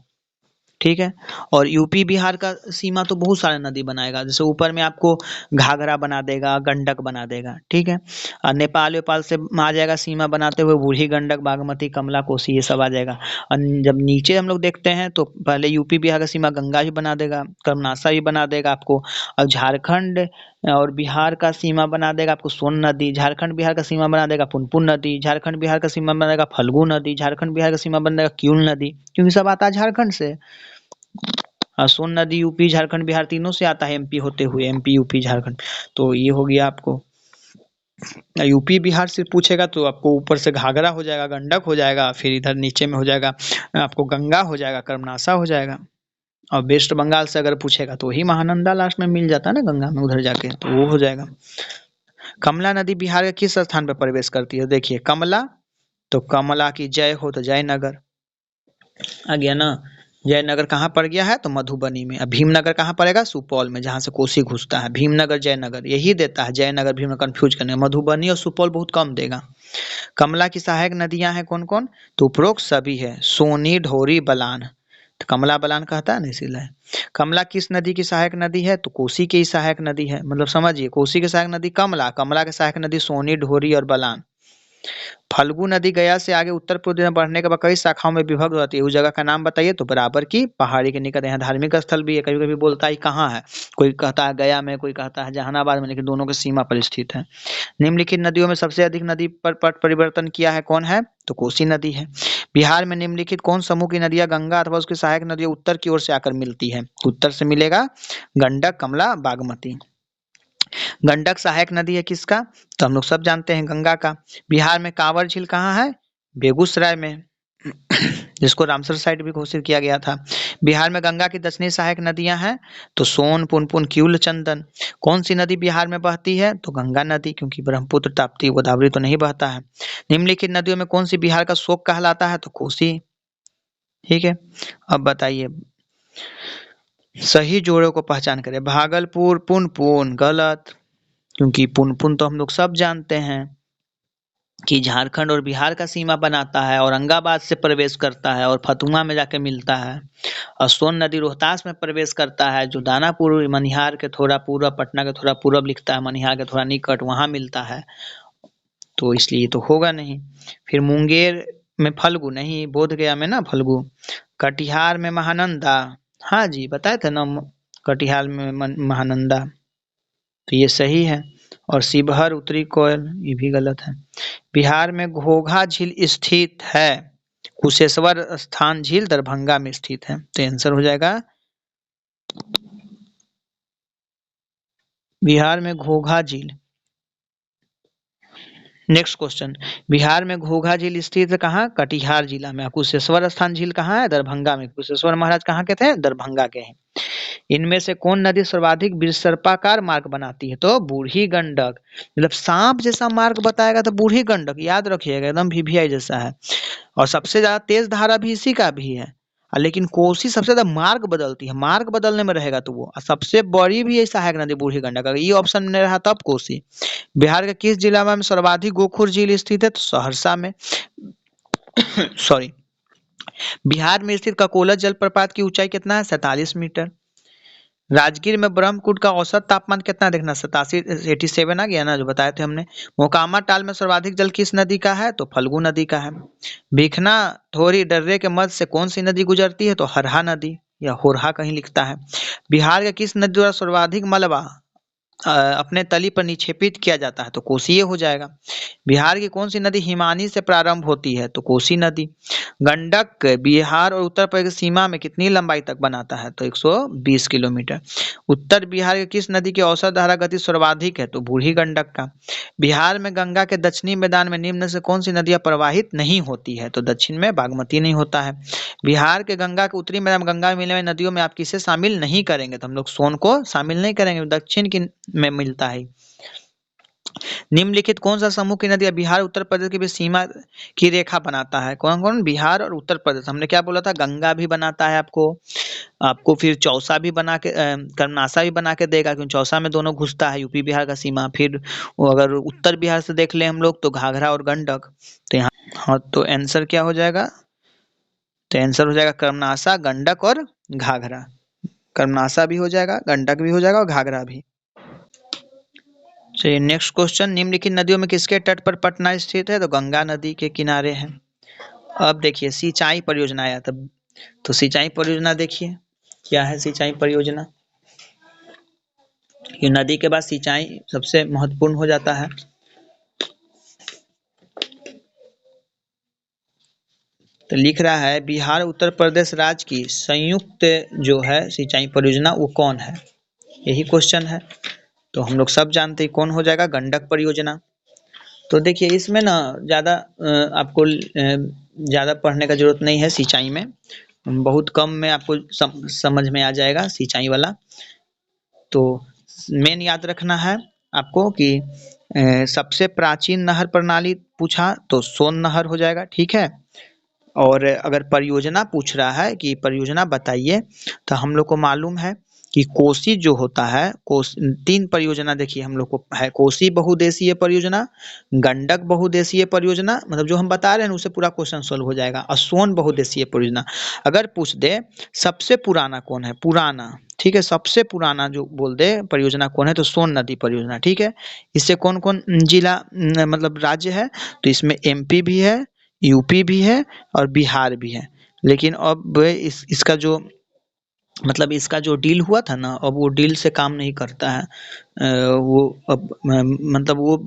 ठीक है। और यूपी बिहार का सीमा तो बहुत सारे नदी बनाएगा, जैसे ऊपर में आपको घाघरा बना देगा, गंडक बना देगा, ठीक है। और नेपाल वेपाल से आ जाएगा सीमा बनाते हुए, बूढ़ी गंडक, बागमती, कमला, कोसी, ये सब आ जाएगा। और जब नीचे हम लोग देखते हैं तो पहले यूपी बिहार का सीमा गंगा भी बना देगा, कर्मनाशा भी बना देगा आपको। और झारखंड और बिहार का सीमा बना देगा आपको सोन नदी, झारखंड बिहार का सीमा बना देगा पुनपुन नदी, झारखंड बिहार का सीमा बना देगा फल्गु नदी, झारखंड बिहार का सीमा बना देगा क्यूल नदी, क्योंकि सब आता है झारखंड से। सोन नदी यूपी झारखंड बिहार तीनों से आता है, एमपी होते हुए, एमपी यूपी झारखंड। तो ये हो गया आपको। यूपी बिहार से पूछेगा तो आपको ऊपर से घाघरा हो जाएगा, गंडक हो जाएगा, फिर इधर नीचे में हो जाएगा आपको गंगा हो जाएगा, कर्मनाशा हो जाएगा। और वेस्ट बंगाल से अगर पूछेगा तो वही महानंदा लास्ट में मिल जाता है ना गंगा में, उधर जाके तो वो हो जाएगा। कमला नदी बिहार के किस स्थान पर प्रवेश करती है? देखिए कमला, तो कमला की जय हो तो जयनगर आ गया ना। जयनगर कहाँ पड़ गया है? तो मधुबनी में। अब भीमनगर कहाँ पड़ेगा? सुपौल में, जहाँ से कोसी घुसता है। भीमनगर जयनगर यही देता है, जयनगर भीमनगर कंफ्यूज करने। मधुबनी और सुपौल बहुत कम देगा। कमला की सहायक नदियां हैं कौन कौन? तो उपरोक्त सभी है, सोनी, ढोरी, बलान। तो कमला बलान कहता है ना, इसीलिए। कमला किस नदी की सहायक नदी है? तो कोसी की सहायक नदी है, मतलब समझिए, कोसी की सहायक नदी कमला, कमला की सहायक नदी सोनी, ढोरी और बलान। फल्गु नदी गया से आगे उत्तर पूर्व में बढ़ने के बाद कई शाखाओं में विभक्त होती है, उस जगह का नाम बताइए। तो बराबर की पहाड़ी के निकट। यहाँ धार्मिक स्थल भी है, कभी कभी बोलता है कहाँ है, कोई कहता है गया में, कोई कहता है जहानाबाद में, लेकिन दोनों की सीमा पर स्थित है। निम्नलिखित नदियों में सबसे अधिक नदी पर पट परिवर्तन किया है कौन है? तो कोसी नदी है। बिहार में निम्नलिखित कौन समूह की नदियां गंगा अथवा उसकी सहायक नदियां उत्तर की ओर से आकर मिलती है? उत्तर से मिलेगा गंडक, कमला, बागमती। गंडक सहायक नदी है किसका? तो हम लोग सब जानते हैं गंगा का। बिहार में कांवर झील कहाँ है? बेगूसराय में, जिसको रामसर साइट भी घोषित किया गया था। बिहार में गंगा की दक्षिणी सहायक नदियां हैं तो सोन, पुनपुन, क्यूल, चंदन। कौन सी नदी बिहार में बहती है? तो गंगा नदी, क्योंकि ब्रह्मपुत्र, ताप्ती, गोदावरी तो नहीं बहता है। निम्नलिखित नदियों में कौन सी बिहार का शोक कहलाता है? तो कोसी, ठीक है। अब बताइए, सही जोड़ों को पहचान करें। भागलपुर, पुनपुन, गलत, क्योंकि पुनपुन तो हम लोग सब जानते हैं, कि झारखंड और बिहार का सीमा बनाता है, औरंगाबाद से प्रवेश करता है और फतुहा में जाके मिलता है। और सोन नदी रोहतास में प्रवेश करता है, जो दानापुर मनिहार के थोड़ा पूर्व, पटना के थोड़ा पूर्व लिखता है, मनिहार के थोड़ा निकट वहाँ मिलता है, तो इसलिए तो होगा नहीं। फिर मुंगेर में फल्गु नहीं, बोध गया में ना फल्गु। कटिहार में महानंदा, हाँ जी बताए थे ना, कटिहार में महानंदा, तो ये सही है। और शिवहर उत्तरी कोयल, ये भी गलत है। बिहार में घोघा झील स्थित है, कुशेश्वर स्थान झील दरभंगा में स्थित है, तो आंसर हो जाएगा बिहार में घोघा झील। नेक्स्ट क्वेश्चन, बिहार में घोघा झील स्थित है कहाँ? कटिहार जिला में। कुशेश्वर स्थान झील कहाँ है? दरभंगा में। कुशेश्वर महाराज कहाँ के थे? दरभंगा के हैं। इनमें से कौन नदी सर्वाधिक सर्पाकार मार्ग बनाती है? तो बूढ़ी गंडक। मतलब सांप जैसा मार्ग बताएगा तो बूढ़ी गंडक, याद रखिएगा, एकदम वीवीआई जैसा है। और सबसे ज्यादा तेज धारा भी इसी का भी है। लेकिन कोसी सबसे ज्यादा मार्ग बदलती है, मार्ग बदलने में रहेगा तो वो। और सबसे बड़ी भी सहायक नदी बूढ़ी गंडक, अगर ये ऑप्शन में रहा तब कोसी। बिहार के किस जिला में सर्वाधिक गोखुर झील स्थित है? तो सहरसा में। सॉरी। बिहार में स्थित ककोला जलप्रपात की ऊंचाई कितना है? 47 मीटर। राजगीर में ब्रह्मकुंड का औसत तापमान कितना देखना? 87 आ गया ना, जो बताए थे हमने। मोकामा टाल में सर्वाधिक जल किस नदी का है? तो फल्गु नदी का है। भिखना थोरी दर्रे के मध्य से कौन सी नदी गुजरती है? तो हरहा नदी, या होरहा कहीं लिखता है। बिहार के किस नदी द्वारा सर्वाधिक मलबा अपने तली पर निक्षेपित किया जाता है? तो कोसी हो जाएगा। बिहार की कौन सी नदी हिमानी से प्रारंभ होती है? तो कोसी नदी। गंडक बिहार और उत्तर प्रदेश की सीमा में कितनी लंबाई तक बनाता है? तो 120 किलोमीटर। उत्तर बिहार की किस नदी की औसत धारा गति सर्वाधिक है? तो बूढ़ी गंडक का। बिहार में गंगा के दक्षिणी मैदान में निम्न से कौन सी नदियां प्रवाहित नहीं होती है? तो दक्षिण में बागमती नहीं होता है। बिहार के गंगा के उत्तरी मैदान में गंगा में मिलने वाली नदियों में आप किसे शामिल नहीं करेंगे? तो हम लोग सोन को शामिल नहीं करेंगे, दक्षिण की में मिलता है। निम्नलिखित कौन सा समूह की नदियां बिहार उत्तर प्रदेश के बीच सीमा की रेखा बनाता है? कौन कौन? बिहार और उत्तर प्रदेश। हमने क्या बोला था? गंगा भी बनाता है आपको, आपको फिर चौसा भी बना के कर्मनासा भी बना के देगा, क्योंकि चौसा में दोनों घुसता है यूपी बिहार का सीमा। फिर वो अगर उत्तर बिहार से देख ले हम लोग तो घाघरा और गंडक। तो यहाँ हाँ, तो आंसर क्या हो जाएगा? तो आंसर हो जाएगा कर्मनासा, गंडक और घाघरा। कर्मनासा भी हो जाएगा, गंडक भी हो जाएगा और घाघरा भी। चलिए नेक्स्ट क्वेश्चन, निम्नलिखित नदियों में किसके तट पर पटना स्थित है? तो गंगा नदी के किनारे है। अब देखिए सिंचाई परियोजना आया तब, तो सिंचाई परियोजना देखिए क्या है सिंचाई परियोजना। ये नदी के बाद सिंचाई सबसे महत्वपूर्ण हो जाता है। तो लिख रहा है बिहार उत्तर प्रदेश राज्य की संयुक्त जो है सिंचाई परियोजना वो कौन है? यही क्वेश्चन है। तो हम लोग सब जानते हैं कौन हो जाएगा? गंडक परियोजना। तो देखिए इसमें ना ज़्यादा आपको ज़्यादा पढ़ने का जरूरत नहीं है सिंचाई में, बहुत कम में आपको समझ में आ जाएगा सिंचाई वाला। तो मेन याद रखना है आपको कि सबसे प्राचीन नहर प्रणाली पूछा तो सोन नहर हो जाएगा, ठीक है। और अगर परियोजना पूछ रहा है कि परियोजना बताइए, तो हम लोग को मालूम है कि कोसी जो होता है, तीन परियोजना देखिए हम लोग को है। कोसी बहुउद्देशीय परियोजना, गंडक बहुउद्देशीय परियोजना, मतलब जो हम बता रहे हैं उससे पूरा क्वेश्चन सोल्व हो जाएगा। और सोन बहुउद्देशीय परियोजना। अगर पूछ दे सबसे पुराना कौन है, पुराना, ठीक है, सबसे पुराना जो बोल दे परियोजना कौन है, तो सोन नदी परियोजना, ठीक है। इससे कौन कौन जिला मतलब राज्य है? तो इसमें एमपी भी है, यूपी भी है और बिहार भी है। लेकिन अब इसका जो मतलब इसका जो डील हुआ था ना, अब वो डील से काम नहीं करता है। वो अब मतलब वो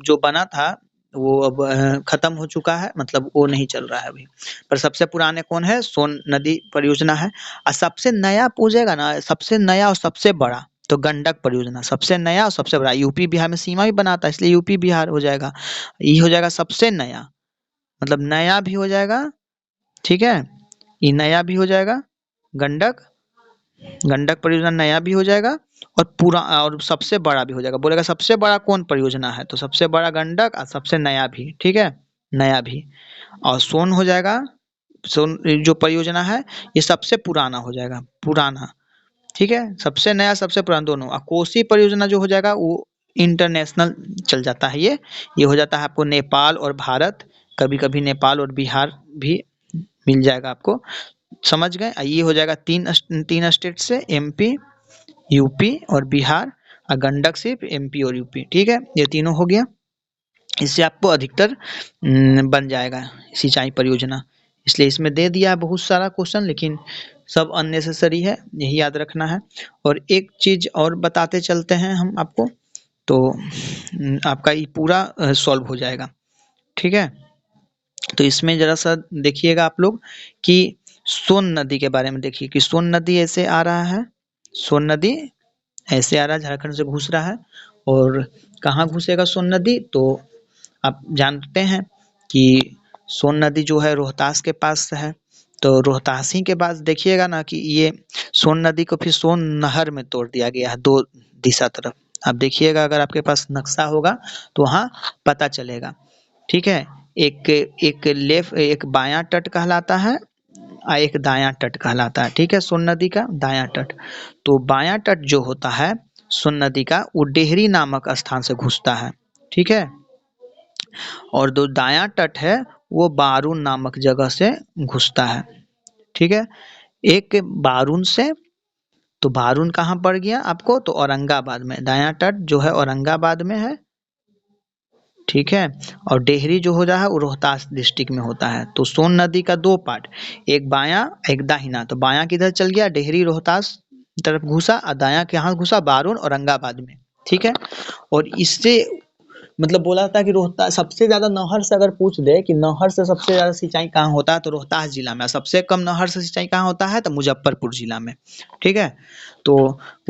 जो बना था वो अब खत्म हो चुका है, मतलब वो नहीं चल रहा है अभी। पर सबसे पुराने कौन है? सोन नदी परियोजना है। और सबसे नया पूछेगा ना, सबसे नया और सबसे बड़ा, तो गंडक परियोजना सबसे नया और सबसे बड़ा। यूपी बिहार में सीमा भी बनाता है, इसलिए यूपी बिहार हो जाएगा। ये हो जाएगा सबसे नया, मतलब नया भी हो जाएगा, ठीक है। ये नया भी हो जाएगा, गंडक, गंडक परियोजना नया भी हो जाएगा और पूरा और सबसे बड़ा भी हो जाएगा। बोलेगा सबसे बड़ा कौन परियोजना है, तो सबसे बड़ा गंडक और सबसे नया भी, ठीक है, नया भी। और सोन हो जाएगा, सोन जो परियोजना है ये सबसे पुराना हो जाएगा, पुराना, ठीक है। सबसे नया सबसे पुराना दोनों। और कोसी परियोजना जो हो जाएगा वो इंटरनेशनल चल जाता है ये हो जाता है आपको नेपाल और भारत, कभी कभी नेपाल और बिहार भी मिल जाएगा आपको, समझ गए। ये हो जाएगा तीन स्टेट से, एमपी, यूपी और बिहार, और गंडक सिर्फ एमपी और यूपी, ठीक है, ये तीनों हो गया। इससे आपको अधिकतर बन जाएगा सिंचाई परियोजना। इसलिए इसमें दे दिया है बहुत सारा क्वेश्चन, लेकिन सब अननेसेसरी है, यही याद रखना है। और एक चीज और बताते चलते हैं हम आपको, तो आपका ये पूरा सॉल्व हो जाएगा, ठीक है। तो इसमें जरा सा देखिएगा आप लोग कि सोन नदी के बारे में देखिए कि सोन नदी ऐसे आ रहा है, सोन नदी ऐसे आ रहा है, झारखंड से घुस रहा है। और कहाँ घुसेगा सोन नदी, तो आप जानते हैं कि सोन नदी जो है रोहतास के पास है। तो रोहतासी के पास देखिएगा ना कि ये सोन नदी को फिर सोन नहर में तोड़ दिया गया है, दो दिशा तरफ। आप देखिएगा, अगर आपके पास नक्शा होगा तो वहाँ पता चलेगा, ठीक है। एक बायां तट कहलाता है और एक दायां तट कहलाता है, ठीक है, सोन नदी का दायां तट। तो बायां तट जो होता है सोन नदी का, वो डेहरी नामक स्थान से घुसता है, ठीक है। और जो दायां तट है वो बारून नामक जगह से घुसता है, ठीक है। एक बारून से, तो बारून कहाँ पड़ गया आपको, तो औरंगाबाद में, दायां तट जो है औरंगाबाद में है, ठीक है। और डेहरी जो हो रहा है वो रोहतास डिस्ट्रिक्ट में होता है। तो सोन नदी का दो पार्ट, एक बायां एक दाहिना। तो बायां किधर चल गया, डेहरी रोहतास तरफ घुसा, और दायां कहाँ घुसा, बारून औरंगाबाद में, ठीक है। और इससे मतलब बोला था कि रोहतास सबसे ज्यादा, नहर से अगर पूछ दे कि नहर से सबसे ज्यादा सिंचाई कहाँ होता है, तो रोहतास जिला में। सबसे कम नहर से सिंचाई कहाँ होता है, तो मुजफ्फरपुर जिला में, ठीक है। तो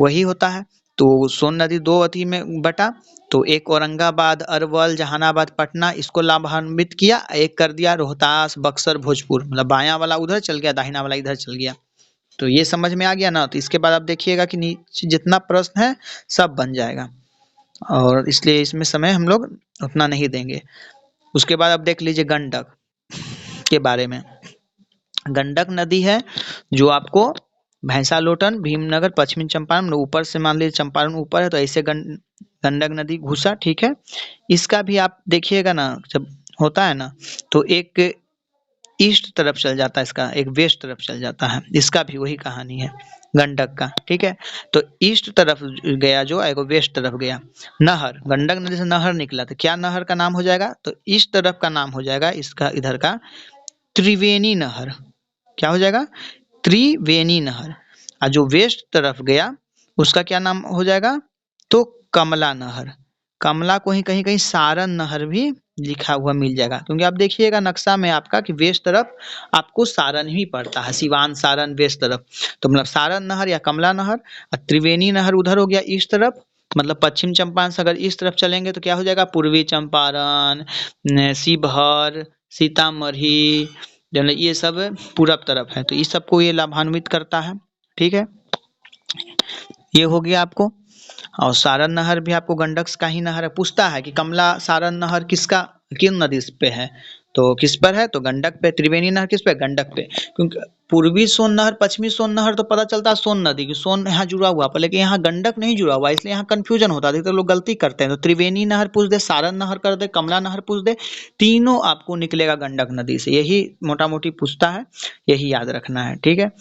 वही होता है। तो सोन नदी दो अथी में बटा, तो एक औरंगाबाद, अरवल, जहानाबाद, पटना, इसको लाभान्वित किया। एक कर दिया रोहतास, बक्सर, भोजपुर, मतलब बायां वाला उधर चल गया, दाहिना वाला इधर चल गया। तो ये समझ में आ गया ना। तो इसके बाद आप देखिएगा कि नीचे जितना प्रश्न है सब बन जाएगा, और इसलिए इसमें समय हम लोग उतना नहीं देंगे। उसके बाद आप देख लीजिए गंडक के बारे में। गंडक नदी है जो आपको भैंसालोटन, भीमनगर, पश्चिमी चंपारण, ऊपर से मान लीजिए चंपारण ऊपर है, तो ऐसे गंडक नदी घुसा, ठीक है। इसका भी आप देखिएगा ना, जब होता है ना तो एक ईस्ट तरफ चल जाता है, इसका एक वेस्ट तरफ चल जाता है, इसका भी वही कहानी है गंडक का, ठीक है। तो ईस्ट तरफ गया जो, एक वेस्ट तरफ गया। नहर, गंडक नदी से नहर निकला, तो क्या नहर का नाम हो जाएगा, तो ईस्ट तरफ का नाम हो जाएगा इसका, इधर का त्रिवेणी नहर। क्या हो जाएगा, त्रिवेणी नहर। और जो वेस्ट तरफ गया उसका क्या नाम हो जाएगा, तो कमला नहर। कमला को ही कहीं कहीं सारण नहर भी लिखा हुआ मिल जाएगा, क्योंकि आप देखिएगा नक्शा में आपका कि वेस्ट तरफ आपको सारण ही पड़ता है, सिवान, सारण, वेस्ट तरफ। तो मतलब सारण नहर या कमला नहर। और त्रिवेणी नहर उधर हो गया ईस्ट तरफ, मतलब पश्चिम चंपारण से अगर इस तरफ चलेंगे तो क्या हो जाएगा, पूर्वी चंपारण, शिवहर, सीतामढ़ी, ये सब पूरब तरफ है। तो इस सबको ये लाभान्वित करता है, ठीक है। ये हो गया आपको। और सारण नहर भी आपको गंडक का ही नहर है। पूछता है कि कमला सारण नहर किसका, किन नदी पे है, तो किस पर है, तो गंडक पे। त्रिवेणी नहर किस पे, गंडक पे। क्योंकि पूर्वी सोन नहर, पश्चिमी सोन नहर तो पता चलता है सोन नदी की, सोन यहाँ जुड़ा हुआ पर, लेकिन यहाँ गंडक नहीं जुड़ा हुआ, इसलिए यहाँ कंफ्यूजन होता है, तो लोग गलती करते हैं। तो त्रिवेणी नहर पूछ दे, सारण नहर कर दे, कमला नहर पूछ दे, तीनों आपको निकलेगा गंडक नदी से। यही मोटा मोटी पूछता है, यही याद रखना है, ठीक है।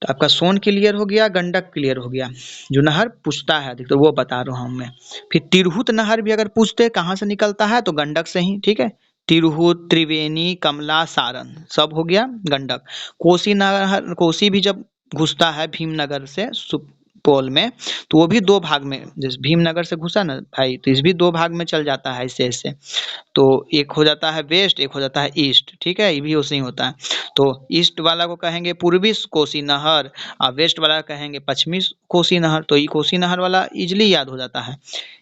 तो आपका सोन क्लियर हो गया, गंडक क्लियर हो गया। जो नहर पूछता है अधिक तो वो बता रहा हूँ मैं। फिर तिरहुत नहर भी अगर पूछते कहाँ से निकलता है, तो गंडक से ही, ठीक है। तिरहुत, त्रिवेणी, कमला, सारण सब हो गया गंडक। कोसी नहर, कोसी भी जब घुसता है भीमनगर से सुपौल में, तो वो भी दो भाग में, जैसे भीमनगर से घुसा ना भाई, तो इस भी दो भाग में चल जाता है ऐसे ऐसे। तो एक हो जाता है वेस्ट, एक हो जाता है ईस्ट, ठीक है, ये भी उसे ही होता है। तो ईस्ट वाला को कहेंगे पूर्वी कोसी नहर, और वेस्ट वाला कहेंगे पश्चिमी कोसी नहर। तो ये कोसी नहर वाला इजिली याद हो जाता है।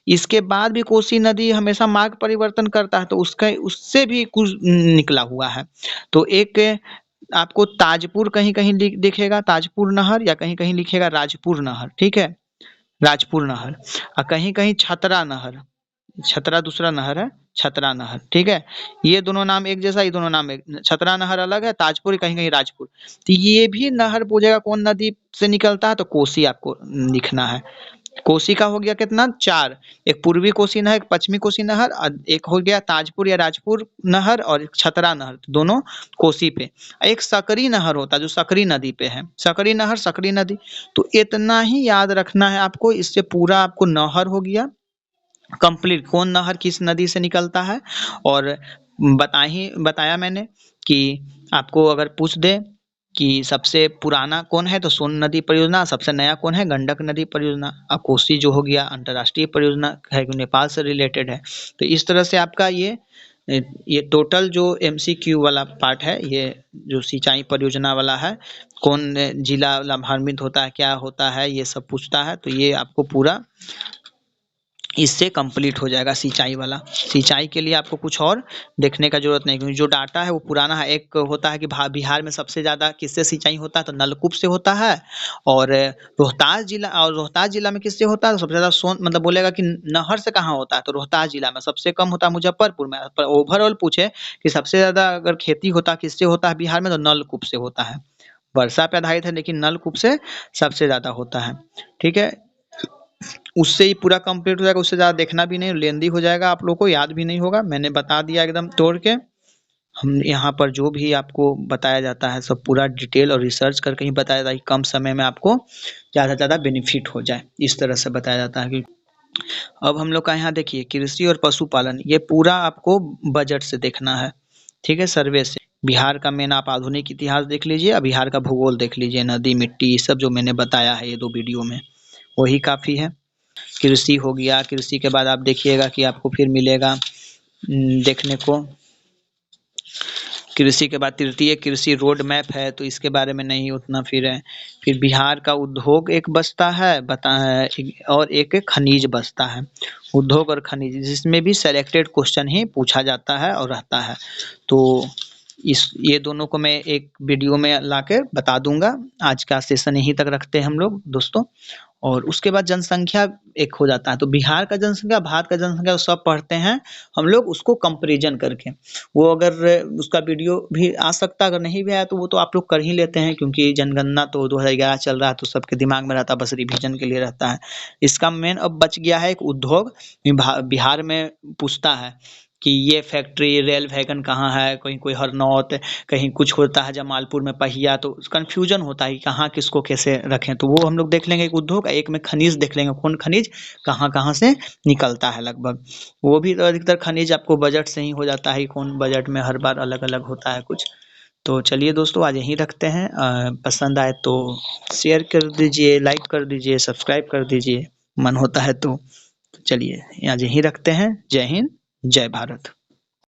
इसके बाद भी कोसी नदी हमेशा मार्ग परिवर्तन करता है, तो उसका उससे भी कुछ निकला हुआ है। तो एक आपको ताजपुर कहीं कहीं दिखेगा, ताजपुर नहर, या कहीं कहीं लिखेगा राजपुर नहर, ठीक है, राजपुर नहर। और कहीं कहीं छतरा नहर, छतरा दूसरा नहर है, छतरा नहर, ठीक है। ये दोनों नाम एक जैसा, ये दोनों नाम एक, छतरा नहर अलग है, ताजपुर कहीं कहीं राजपुर। तो ये भी नहर पूछेगा कौन नदी से निकलता है, तो कोसी आपको लिखना है। कोसी का हो गया कितना 4, एक पूर्वी कोसी नहर, एक पश्चिमी कोसी नहर, एक हो गया ताजपुर या राजपुर नहर और एक छतरा नहर, दोनों कोसी पे। एक सकरी नहर होता है जो सकरी नदी पे है, सकरी नहर सकरी नदी। तो इतना ही याद रखना है आपको, इससे पूरा आपको नहर हो गया कंप्लीट, कौन नहर किस नदी से निकलता है। और बताया मैंने कि आपको अगर पूछ दे कि सबसे पुराना कौन है तो सोन नदी परियोजना, सबसे नया कौन है गंडक नदी परियोजना। कोसी जो हो गया अंतर्राष्ट्रीय परियोजना है, नेपाल से रिलेटेड है। तो इस तरह से आपका ये टोटल जो एमसीक्यू वाला पार्ट है, ये जो सिंचाई परियोजना वाला है, कौन जिला लाभान्वित होता है, क्या होता है, ये सब पूछता है। तो ये आपको पूरा इससे कंप्लीट हो जाएगा सिंचाई वाला। सिंचाई के लिए आपको कुछ और देखने का जरूरत नहीं, क्योंकि जो डाटा है वो पुराना है। एक होता है कि बिहार में सबसे ज़्यादा किससे सिंचाई होता है तो नलकूप से होता है। और रोहतास जिला में किससे होता है तो सबसे ज़्यादा सोन मतलब बोलेगा कि नहर से कहाँ होता है तो रोहतास जिला में। सबसे कम होता है मुजफ्फरपुर में। पर ओवरऑल पूछे कि सबसे ज़्यादा अगर खेती होता किससे होता है बिहार में तो नलकूप से होता है। वर्षा पे आधारित है लेकिन नलकूप से सबसे ज़्यादा होता है। ठीक है, उससे ही पूरा कंप्लीट हो जाएगा, उससे ज़्यादा देखना भी नहीं, लेंदी हो जाएगा, आप लोग को याद भी नहीं होगा। मैंने बता दिया एकदम तोड़ के। हम यहाँ पर जो भी आपको बताया जाता है सब पूरा डिटेल और रिसर्च करके ही बताया जाता है कि कम समय में आपको ज़्यादा से ज़्यादा बेनिफिट हो जाए, इस तरह से बताया जाता है। कि अब हम लोग का यहाँ देखिए कृषि और पशुपालन, ये पूरा आपको बजट से देखना है। ठीक है, सर्वे से। बिहार का मेन आप आधुनिक इतिहास देख लीजिए, और बिहार का भूगोल देख लीजिए, नदी मिट्टी ये सब जो मैंने बताया है ये 2 वीडियो में, वही काफ़ी है। कृषि हो गया, कृषि के बाद आप देखिएगा कि आपको फिर मिलेगा देखने को, कृषि के बाद तृतीय कृषि रोड मैप है, तो इसके बारे में नहीं उतना फिर है। फिर बिहार का उद्योग एक बचता है और एक खनिज बचता है, उद्योग और खनिज, जिसमें भी सेलेक्टेड क्वेश्चन ही पूछा जाता है और रहता है। तो ये दोनों को मैं एक वीडियो में लाकर बता दूंगा। आज का सेशन यहीं तक रखते हैं हम लोग दोस्तों। और उसके बाद जनसंख्या एक हो जाता है, तो बिहार का जनसंख्या भारत का जनसंख्या सब पढ़ते हैं हम लोग उसको कंपैरिजन करके। वो अगर उसका वीडियो भी आ सकता है, अगर नहीं भी आया तो वो तो आप लोग कर ही लेते हैं, क्योंकि जनगणना तो 2011 चल रहा है तो सबके दिमाग में रहता है, बस रिवीजन के लिए रहता है। इसका मेन अब बच गया है एक उद्योग, बिहार में पूछता है कि ये फैक्ट्री रेल वैगन कहाँ है, कहीं कोई हरनौत, कहीं कुछ होता है जमालपुर में पहिया, तो कन्फ्यूजन होता है कि कहाँ किसको कैसे रखें। तो वो हम लोग देख लेंगे एक उद्योग, एक में खनिज देख लेंगे कौन खनिज कहाँ कहाँ से निकलता है लगभग। वो भी तो अधिकतर खनिज आपको बजट से ही हो जाता है, कौन बजट में हर बार अलग अलग होता है कुछ। तो चलिए दोस्तों आज यहीं रखते हैं। पसंद आए तो शेयर कर दीजिए, लाइक कर दीजिए, सब्सक्राइब कर दीजिए मन होता है तो। चलिए आज यहीं रखते हैं। जय हिंद, जय भारत।